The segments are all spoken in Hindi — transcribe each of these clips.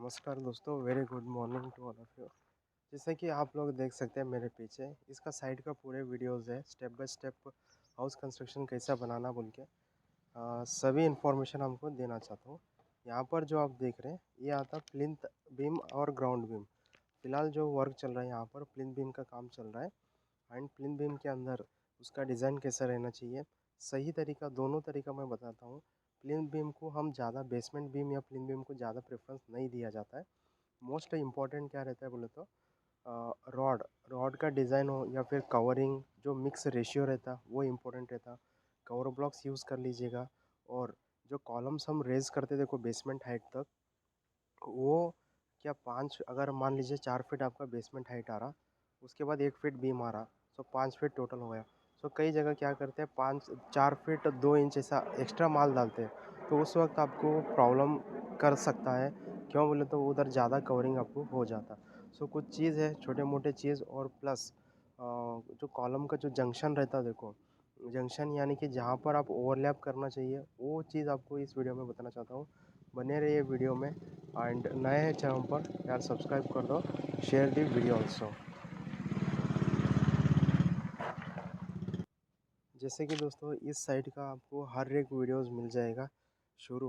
नमस्कार दोस्तों, very good morning to all of you. जैसे कि आप लोग देख सकते हैं मेरे पीछे, इसका साइड का पूरे वीडियोज़ है, step by step house construction कैसा बनाना बोल के सभी इन्फॉर्मेशन हमको देना चाहता हूँ। यहाँ पर जो आप देख रहे हैं, ये आता प्लिंथ बीम और ग्राउंड बीम। फिलहाल जो वर्क चल रहा है यहाँ पर प्लिंथ बीम का काम चल रहा है। एंड प्लिंथ बीम के अंदर उसका डिज़ाइन कैसा रहना चाहिए, सही तरीका, दोनों तरीका मैं बताता हूँ। प्लिंथ बीम को हम ज़्यादा बेसमेंट बीम या प्लिंथ बीम को ज़्यादा प्रेफरेंस नहीं दिया जाता है। मोस्ट इम्पॉर्टेंट क्या रहता है बोले तो रॉड रॉड का डिज़ाइन हो या फिर कवरिंग, जो मिक्स रेशियो रहता वो इम्पोर्टेंट रहता। कवर ब्लॉक्स यूज़ कर लीजिएगा। और जो कॉलम्स हम रेज करते देखो बेसमेंट हाइट तक, वो क्या 5, अगर मान लीजिए 4 फीट आपका बेसमेंट हाइट आ रहा, उसके बाद 1 फीट बीम आ रहा, सो 5 फीट टोटल हो गया। सो कई जगह क्या करते हैं 4 फीट 2 इंच ऐसा एक्स्ट्रा माल डालते हैं, तो उस वक्त आपको प्रॉब्लम कर सकता है। क्यों बोले तो उधर ज़्यादा कवरिंग आपको हो जाता। सो कुछ चीज़ है, छोटे मोटे चीज़। और प्लस जो कॉलम का जो जंक्शन रहता देखो, जंक्शन यानी कि जहाँ पर आप ओवरलैप करना चाहिए, वो चीज़ आपको इस वीडियो में बताना चाहता हूँ। बने रहिए वीडियो में। एंड नए हैं चैनल पर यार, सब्सक्राइब कर दो, शेयर दी वीडियो ऑल्सो। जैसे कि दोस्तों इस साइड का आपको हर एक वीडियोस मिल जाएगा। शुरू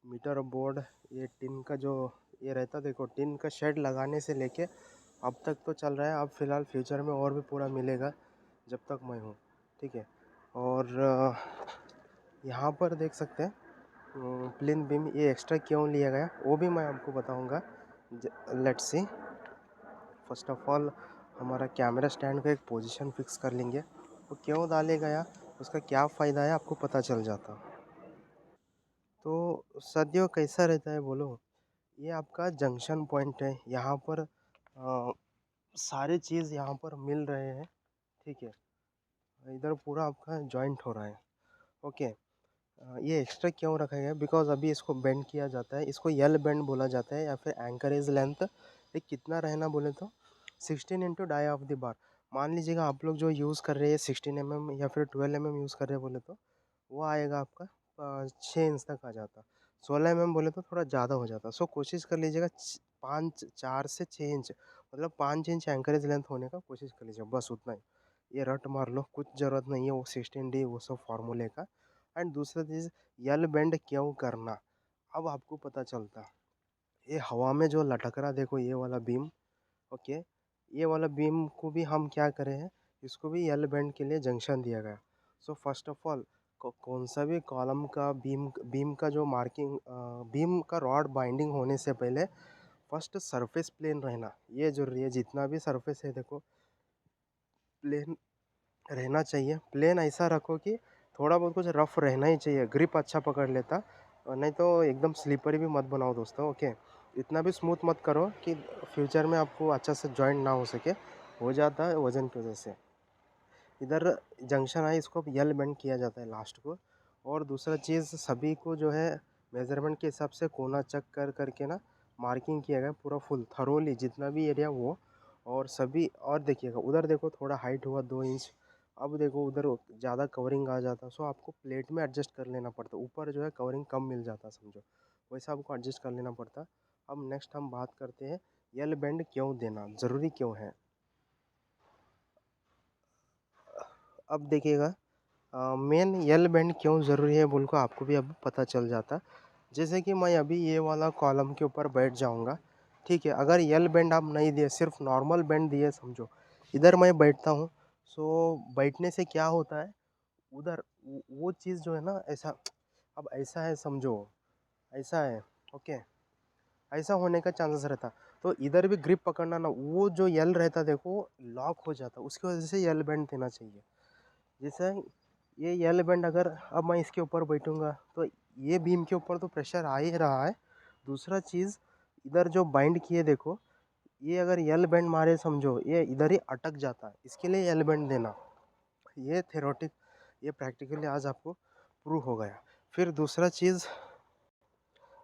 मीटर बोर्ड, ये टिन का जो ये रहता देखो, टिन का शेड लगाने से लेके अब तक तो चल रहा है। अब फिलहाल फ्यूचर में और भी पूरा मिलेगा जब तक मैं हूँ, ठीक है। और यहाँ पर देख सकते हैं प्लिंथ बीम ये एक्स्ट्रा क्यों लिया गया वो भी मैं आपको बताऊँगा। Let's see. First of all हमारा कैमरा स्टैंड का एक पोजीशन फिक्स कर लेंगे। वो क्यों डाले गया, उसका क्या फ़ायदा है आपको पता चल जाता। तो सदियों कैसा रहता है बोलो, ये आपका जंक्शन पॉइंट है। यहाँ पर सारे चीज़ यहाँ पर मिल रहे हैं, ठीक है। इधर पूरा आपका जॉइंट हो रहा है, ओके। ये एक्स्ट्रा क्यों रखा गया, बिकॉज अभी इसको बेंड किया जाता है, इसको यल बेंड बोला जाता है या फिर एंकरेज लेंथ। ये कितना रहना बोले तो 16 into dia of the bar. मान लीजिएगा आप लोग जो यूज़ कर रहे हैं 16 mm या फिर 12 mm यूज़ कर रहे हैं बोले तो वो आएगा आपका 6 इंच तक आ जाता। 16 mm बोले तो थोड़ा ज़्यादा हो जाता। सो कोशिश कर लीजिएगा 4 से 6 इंच, मतलब 5 इंच एंकरेज लेंथ होने का कोशिश कर लीजिए, बस उतना ही। ये रट मार लो, कुछ ज़रूरत नहीं है वो 16D वो सब फार्मूले का। एंड दूसरा चीज़, यल बेंड क्यों करना, अब आपको पता चलता। ये हवा में जो लटक रहा देखो ये वाला बीम, ओके, ये वाला बीम को भी हम क्या करें हैं, इसको भी यल बेंड के लिए जंक्शन दिया गया। सो फर्स्ट ऑफ ऑल कौन सा भी कॉलम का बीम बीम का जो मार्किंग, बीम का रॉड बाइंडिंग होने से पहले फर्स्ट सरफेस प्लेन रहना ये जरूरी है। जितना भी सरफेस है देखो प्लेन रहना चाहिए। प्लेन ऐसा रखो कि थोड़ा बहुत कुछ रफ रहना ही चाहिए, ग्रिप अच्छा पकड़ लेता। और नहीं तो एकदम स्लीपरी भी मत बनाओ दोस्तों, ओके। इतना भी स्मूथ मत करो कि फ्यूचर में आपको अच्छा से जॉइंट ना हो सके, हो जाता है वजन की वजह से। इधर जंक्शन है, इसको यल बेंड किया जाता है लास्ट को। और दूसरा चीज़, सभी को जो है मेज़रमेंट के हिसाब से कोना चेक कर करके ना मार्किंग किया गया पूरा फुल थरोली जितना भी एरिया वो। और सभी, और देखिएगा उधर देखो थोड़ा हाइट हुआ 2 इंच, अब देखो उधर ज़्यादा कवरिंग आ जाता, सो आपको प्लेट में एडजस्ट कर लेना पड़ता। ऊपर जो है कवरिंग कम मिल जाता समझो, वैसा आपको एडजस्ट कर लेना पड़ता। अब नेक्स्ट हम बात करते हैं यल बेंड क्यों देना ज़रूरी क्यों है। अब देखिएगा मेन यल बेंड क्यों ज़रूरी है बोल को आपको भी अब पता चल जाता। जैसे कि मैं अभी ये वाला कॉलम के ऊपर बैठ जाऊंगा, ठीक है। अगर यल बेंड आप नहीं दिए, सिर्फ नॉर्मल बेंड दिए समझो, इधर मैं बैठता हूँ, सो बैठने से क्या होता है, उधर वो चीज़ जो है ना ऐसा, अब ऐसा है समझो, ऐसा है, ओके, ऐसा होने का चांसेस रहता। तो इधर भी ग्रिप पकड़ना ना, वो जो यल रहता देखो लॉक हो जाता, उसकी वजह से यल बेंड देना चाहिए। जैसे ये यल बेंड, अगर अब मैं इसके ऊपर बैठूंगा तो ये बीम के ऊपर तो प्रेशर आ ही रहा है। दूसरा चीज़, इधर जो बाइंड किए देखो, ये अगर यल बेंड मारे समझो ये इधर ही अटक जाता है, इसके लिए यल बेंड देना। ये थेरोटिक, ये प्रैक्टिकली आज आपको प्रूव हो गया। फिर दूसरा चीज़,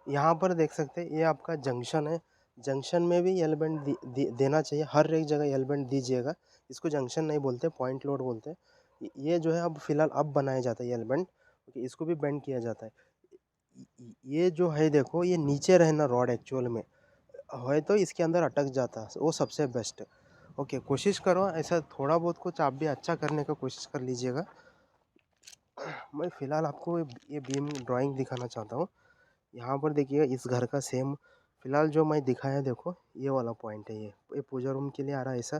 यहाँ पर देख सकते हैं ये आपका जंक्शन है। जंक्शन में भी यल बेंड देना चाहिए, हर एक जगह यल बेंड दीजिएगा। इसको जंक्शन नहीं बोलते, पॉइंट लोड बोलते हैं। ये जो है अब फिलहाल अब बनाया जाता है यल बेंड, क्योंकि इसको भी बेंड किया जाता है। ये जो है देखो, ये नीचे रहना रॉड एक्चुअल में है, तो इसके अंदर अटक जाता, वो सबसे बेस्ट। ओके, कोशिश करो ऐसा थोड़ा बहुत कुछ आप भी अच्छा करने का कोशिश कर लीजिएगा। मैं फ़िलहाल आपको ये बीम ड्राइंग दिखाना चाहता हूँ। यहाँ पर देखिए इस घर का सेम फ़िलहाल जो मैं दिखाया देखो, ये वाला पॉइंट है, ये पूजा रूम के लिए आ रहा है ऐसा।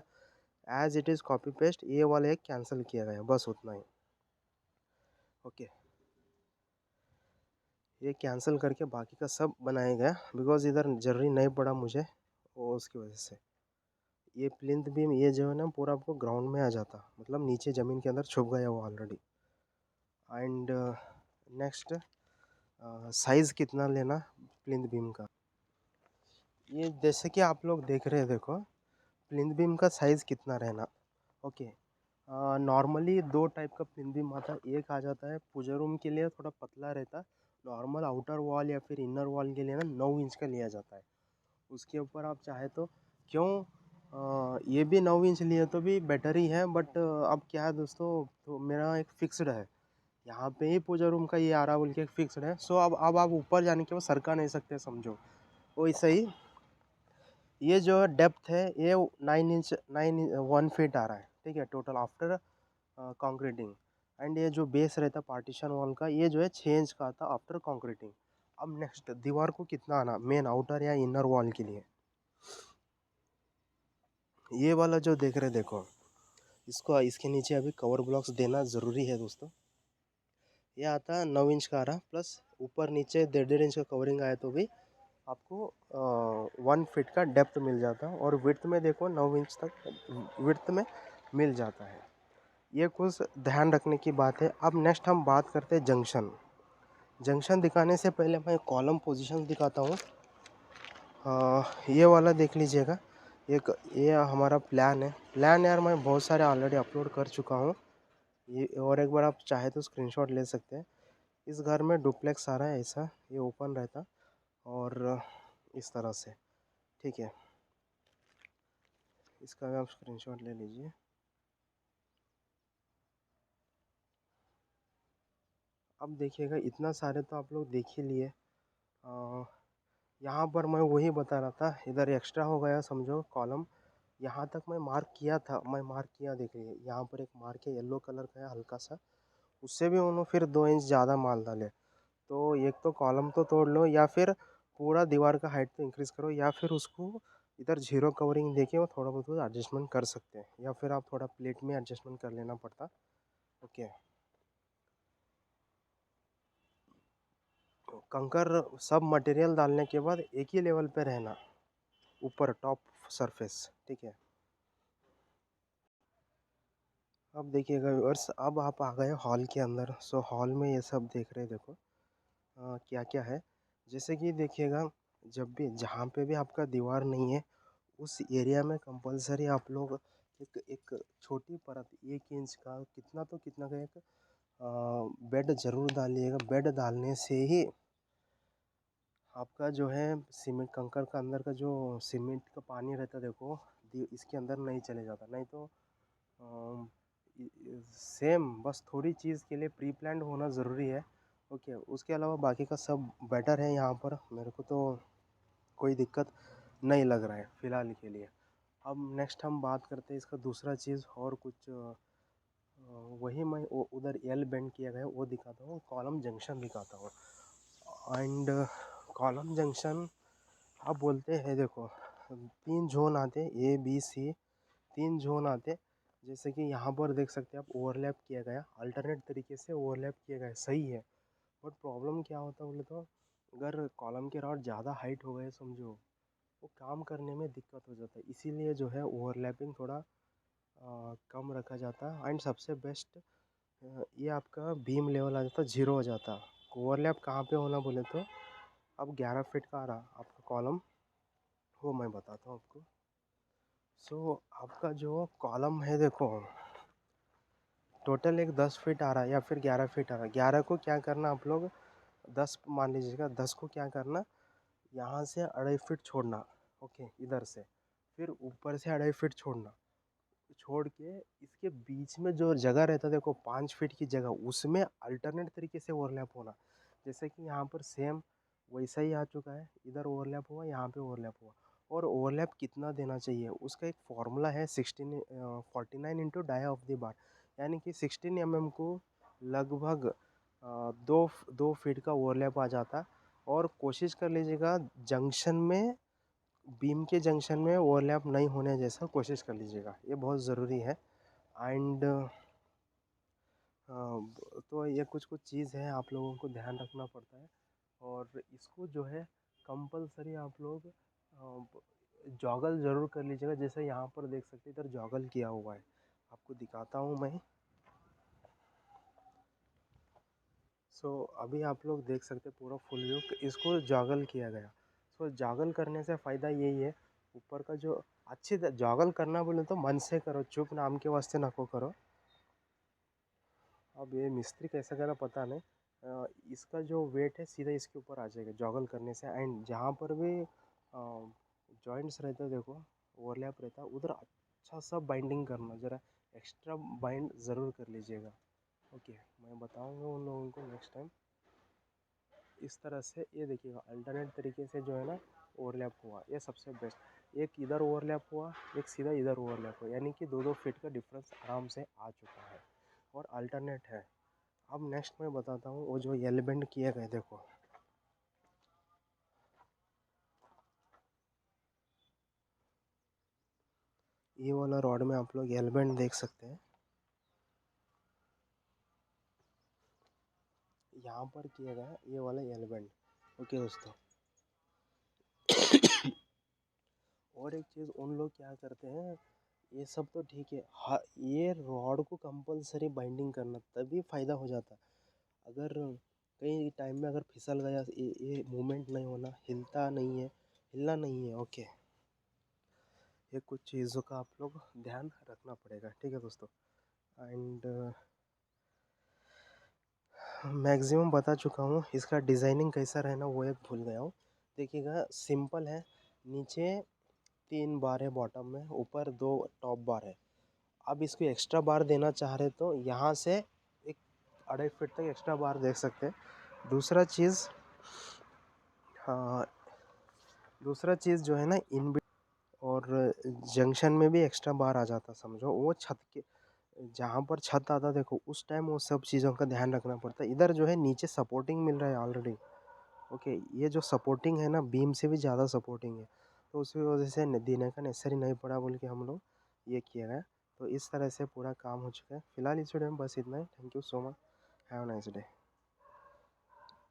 As it is copy paste, ये वाला एक कैंसिल किया गया, बस उतना ही। ओके, ये कैंसिल करके बाकी का सब बनाया गया, बिकॉज़ इधर ज़रूरी नहीं पड़ा मुझे, वो उसकी वजह से। ये प्लिंथ बीम ये जो है ना पूरा आपको ग्राउंड में आ जाता, मतलब नीचे ज़मीन के अंदर छुप गया वो ऑलरेडी। एंड नेक्स्ट, साइज़ कितना लेना प्लिंथ बीम का, ये जैसे कि आप लोग देख रहे हैं देखो, प्लिंथ बीम का साइज़ कितना रहना। ओके, नॉर्मली दो टाइप का प्लिंथ बीम आता है, एक आ जाता है पूजा रूम के लिए थोड़ा पतला रहता, नॉर्मल आउटर वॉल या फिर इनर वॉल के लिए ना 9 इंच का लिया जाता है। उसके ऊपर आप चाहे तो, क्यों, ये भी 9 इंच लिए तो भी बेटर ही है, बट अब क्या है दोस्तों, तो मेरा एक फिक्स्ड है, यहाँ पे ही पूजा रूम का ये आ रहा बोल के एक फिक्स्ड है। सो अब आप ऊपर जाने के बाद सरका नहीं सकते समझो, वैसे ही ये जो डेप्थ है ये 9 इंच 1 फीट आ रहा है, ठीक है, टोटल आफ्टर कंक्रीटिंग। एंड ये जो बेस रहता पार्टीशन वॉल का, ये जो है 6 इंच का आता आफ्टर कंक्रीटिंग। अब नेक्स्ट, दीवार को कितना आना मेन आउटर या इनर वॉल के लिए, ये वाला जो देख रहे देखो, इसको इसके नीचे अभी कवर ब्लॉक्स देना ज़रूरी है दोस्तों। ये आता 9 इंच का आ रहा, प्लस ऊपर नीचे 1.5 इंच का कवरिंग आया तो भी आपको 1 फीट का डेप्थ मिल जाता है, और विड्थ में देखो 9 इंच तक विड्थ में मिल जाता है। ये कुछ ध्यान रखने की बात है। अब नेक्स्ट हम बात करते हैं जंक्शन। जंक्शन दिखाने से पहले मैं कॉलम पोजीशन दिखाता हूँ। ये वाला देख लीजिएगा, एक ये हमारा प्लान है। प्लान यार मैं बहुत सारे ऑलरेडी अपलोड कर चुका हूँ, ये और एक बार आप चाहे तो स्क्रीनशॉट ले सकते हैं। इस घर में डुप्लेक्स आ रहा है ऐसा, ये ओपन रहता और इस तरह से, ठीक है, इसका भी आप स्क्रीनशॉट ले लीजिए। अब देखिएगा, इतना सारे तो आप लोग देख ही लिए। यहाँ पर मैं वही बता रहा था, इधर एक्स्ट्रा हो गया समझो कॉलम, यहाँ तक मैं मार्क किया था, मैं मार्क किया देखिए, यहाँ पर एक मार्क है येलो कलर का है हल्का सा, उससे भी उन्होंने फिर 2 इंच ज़्यादा माल डाले। तो एक तो कॉलम तो तोड़ लो, या फिर पूरा दीवार का हाइट तो इंक्रीज़ करो, या फिर उसको इधर जीरो कवरिंग देके वो थोड़ा बहुत एडजस्टमेंट कर सकते हैं, या फिर आप थोड़ा प्लेट में एडजस्टमेंट कर लेना पड़ता। ओके, कंकर सब मटेरियल डालने के बाद एक ही लेवल पे रहना, ऊपर टॉप सरफेस, ठीक है। अब देखिएगा व्यूअर्स, अब आप आ गए हॉल के अंदर। सो हॉल में ये सब देख रहे हैं देखो, क्या क्या है। जैसे कि देखिएगा, जब भी जहाँ पे भी आपका दीवार नहीं है, उस एरिया में कंपलसरी आप लोग एक एक छोटी परत 1 इंच का कितना तो कितना का एक बेड ज़रूर डालिएगा। बेड डालने से ही आपका जो है सीमेंट कंकर का अंदर का जो सीमेंट का पानी रहता है देखो, इसके अंदर नहीं चले जाता, नहीं तो सेम बस थोड़ी चीज़ के लिए प्री प्लान्ड होना ज़रूरी है। ओके, उसके अलावा बाकी का सब बेटर है यहाँ पर, मेरे को तो कोई दिक्कत नहीं लग रहा है फ़िलहाल के लिए। अब नेक्स्ट हम बात करते हैं इसका दूसरा चीज़, और कुछ वही मैं उधर एल बेंड किया गया वो दिखाता हूँ, कॉलम जंक्शन दिखाता हूँ। एंड कॉलम जंक्शन आप बोलते हैं देखो, 3 जोन आते, ए बी सी, 3 जोन आते। जैसे कि यहाँ पर देख सकते हैं आप, ओवरलैप किया गया, अल्टरनेट तरीके से ओवरलैप किया गया, सही है। बट प्रॉब्लम क्या होता है बोले तो, अगर कॉलम के रॉड ज़्यादा हाइट हो गए समझो, वो काम करने में दिक्कत हो जाता है, इसीलिए जो है ओवरलैपिंग थोड़ा कम रखा जाता है। एंड सबसे बेस्ट, ये आपका बीम लेवल आ जाता, जीरो हो जाता। ओवरलैप कहाँ पे होना बोले तो, अब 11 फीट का आ रहा आपका कॉलम, वो मैं बताता हूँ आपको। सो आपका जो कॉलम है देखो, टोटल एक 10 फीट आ रहा है या फिर 11 फीट आ रहा है। 11 को क्या करना आप लोग, 10 मान लीजिएगा, 10 को क्या करना, यहाँ से 2.5 फीट छोड़ना, ओके, इधर से, फिर ऊपर से 2.5 फीट छोड़ना, छोड़ के इसके बीच में जो जगह रहता है देखो, 5 फीट की जगह, उसमें अल्टरनेट तरीके से ओवरलैप होना, जैसे कि यहाँ पर सेम वैसा ही आ चुका है, इधर ओवरलैप हुआ, यहाँ पे ओवरलैप हुआ। और ओवरलैप कितना देना चाहिए उसका एक फॉर्मूला है, 49 into dia of the bar, यानी कि 16 को लगभग दो दो फीट का ओवरलैप आ जाता। और कोशिश कर लीजिएगा जंक्शन में, बीम के जंक्शन में ओवरलैप नहीं होने जैसा कोशिश कर लीजिएगा, ये बहुत ज़रूरी है। एंड तो ये कुछ कुछ चीज़ है आप लोगों को ध्यान रखना पड़ता है। और इसको जो है कंपलसरी आप लोग जॉगल ज़रूर कर लीजिएगा, जैसे यहाँ पर देख सकते हैं इधर जॉगल किया हुआ है, आपको दिखाता हूँ मैं। अभी आप लोग देख सकते हैं पूरा फुल व्यू, इसको जॉगल किया गया। जॉगल करने से फ़ायदा यही है, ऊपर का जो अच्छी जॉगल करना बोले तो मन से करो, चुप नाम के वास्ते नको करो। अब ये मिस्त्री कैसा करा पता नहीं, इसका जो वेट है सीधा इसके ऊपर आ जाएगा जॉगल करने से। एंड जहाँ पर भी जॉइंट्स रहते हैं देखो, ओवरलैप रहता है, उधर अच्छा सा बाइंडिंग करना, ज़रा एक्स्ट्रा बाइंड ज़रूर कर लीजिएगा। ओके, मैं बताऊंगा उन लोगों को नेक्स्ट टाइम। इस तरह से ये देखिएगा अल्टरनेट तरीके से जो है ना ओवरलैप हुआ, ये सबसे बेस्ट। एक इधर ओवरलैप हुआ, एक सीधा इधर ओवरलैप हुआ, यानी कि 2-2 फीट का डिफरेंस आराम से आ चुका है और अल्टरनेट है। अब नेक्स्ट मैं बताता हूँ वो जो एल बेंड किए गए, देखो ये वाला रॉड में आप लोग एल बेंड देख सकते हैं, यहाँ पर किया गया ये वाला एल बेंड। ओके दोस्तों, और एक चीज़ उन लोग क्या करते हैं, ये सब तो ठीक है, हाँ ये रॉड को कंपलसरी बाइंडिंग करना तभी फ़ायदा हो जाता। अगर कई टाइम में अगर फिसल गया, ये मूवमेंट नहीं होना, हिलता नहीं है, हिलना नहीं है। ओके, ये कुछ चीज़ों का आप लोग ध्यान रखना पड़ेगा, ठीक है दोस्तों। एंड मैक्सिमम बता चुका हूँ, इसका डिज़ाइनिंग कैसा रहना वो एक भूल गया हूँ। देखिएगा सिंपल है, नीचे 3 बार है बॉटम में, ऊपर 2 टॉप बार है। अब इसको एक्स्ट्रा बार देना चाह रहे तो यहाँ से एक 2.5 फीट तक एक्स्ट्रा बार दे सकते हैं। दूसरा चीज़, हाँ दूसरा चीज़ जो है ना इन और जंक्शन में भी एक्स्ट्रा बार आ जाता, समझो वो छत के जहाँ पर छत आता देखो उस टाइम वो सब चीज़ों का ध्यान रखना पड़ता है। इधर जो है नीचे सपोर्टिंग मिल रहा है ऑलरेडी। ओके, ये जो सपोर्टिंग है ना बीम से भी ज़्यादा सपोर्टिंग है, तो उसी वजह से देने का नेसेसरी नहीं पड़ा बोल के हम लोग ये किया गया। तो इस तरह से पूरा काम हो चुका है। फिलहाल इस वीडियो में बस इतना ही। Thank you so much, have a nice day.